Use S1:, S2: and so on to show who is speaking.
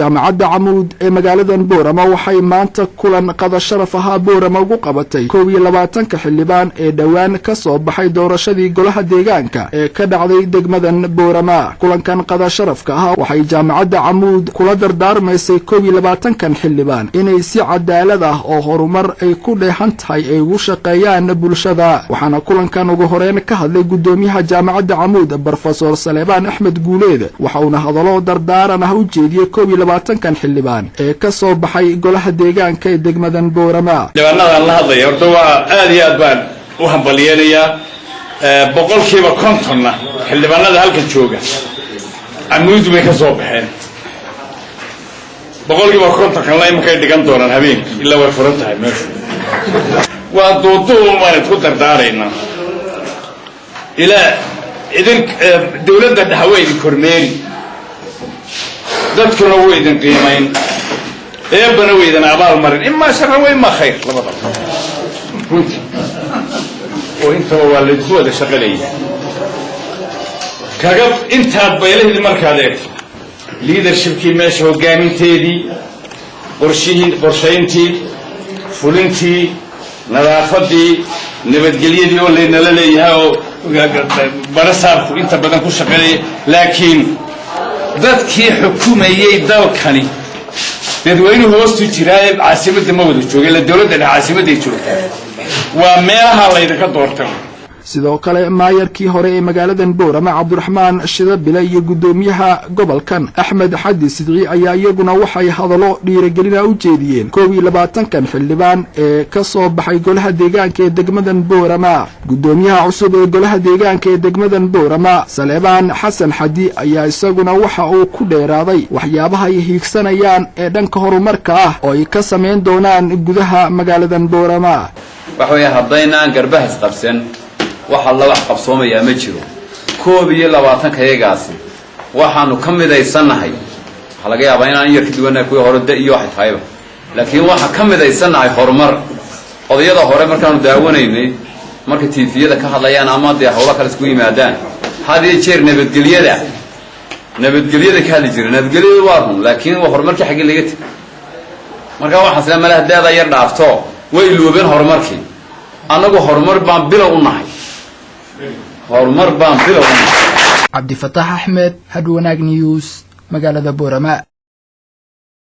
S1: jaamacadda Camuud ee magaalada Boorama waxay maanta kulan qada sharaf ah Boorama ugu qabatay 22 xildhibaan ee dhawaan ka soo baxay doorashadii golaha deegaanka ee ka dhacday degmadan Boorama. Kulankan qada sharafka ah waxay jaamacadda Camuud kula dardaarmaysay 22 xildhibaan inay si cadaalad ah oo horumar ay ku dheehan tahay ay ugu shaqeeyaan bulshada. waxaana kulankan ugu horeyn ka hadlay gudoomiyaha jaamacadda Camuud Professor Saleebaan Axmed Guuleed waxa uu hadallo dardaaran ah u jeediyay 22 xildhibaan ee ka soo baxay golaha deegaanka ee degmadan Boorama.
S2: Xildhibaanada la hadlay horta waa aad iyo aad baan u hambalyeeyaa boqolkiiba 50 xildhibaanada halka jooga Camuud way ka soo baxeen boqolkiiba 50 kan la imka dhigan doonaan habeenkii ilaa way furan tahay meesha waa doodoo ma ku dardaarayna ilaa idin dawladda dhaxweyd kormeeri dadkuna way idin qiimeyn eebana way idin abaal marin imma shaqo way ma khayr labada oo inta waa la isku wada shaqaleeyay kaga intaad bayleed markaad eegto leadershipkii meesha hogaaminteedii qorshayntii fulintii nadaafadii nabadgelyadii oo la leeyahay oo barasaarku inta badan ku shaqeeyay laakiin dadkii xukumayay dalkani dadweynuhu hoostu jiray caasimadda ma wada joogay la dawladda caasimadda ay joogtay waa meelaha la idinka doortay.
S1: sidoo kale maayarkii hore ee magaalada Boorama Cabdiraxmaan Shidabile iyo gudoomiyaha gobolkan Axmed Xadi Sidqi ayaa iyaguna waxay hadallo dhiirigelin u jeediyeen 22 xildhibaan ee ka soo baxay golaha deegaanka ee degmadan Boorama. gudoomiyaha cusub ee golaha deegaanka ee degmadan Boorama Saleebaan Xasan Xadi ayaa isaguna waxa uu ku dheeraaday waxyaabaha ay hiigsanayaan ee dhanka horumarka ah oo ay ka sameyn doonaan gudaha magaalada Boorama.
S3: waxay haddayna garbaha isqabsan waxa la wax qabsoomaya ma jiro 22 kayagaasi waxaanu ka midaysanahay halaga yaabaa inaan yar ka duwanaa kuwa hore iyo wax taayba laakiin waxa ka midaysanahay horumar odayada hore markaanu daawanaynay marka TV-yada ka hadlayaan ama hawla kale isku yimaadaan hadii jeer nabadgelyada ka hadli jiray nabadgelyada waa run laakiin waa horumarkii xagga laga tagay marka waxa isla malaahdeeda yar dhaafto way loobeen horumarkii anagu horumar baan bilow u nahay عبد الفتاح أحمد هدوناج نيوز مقالة بورما.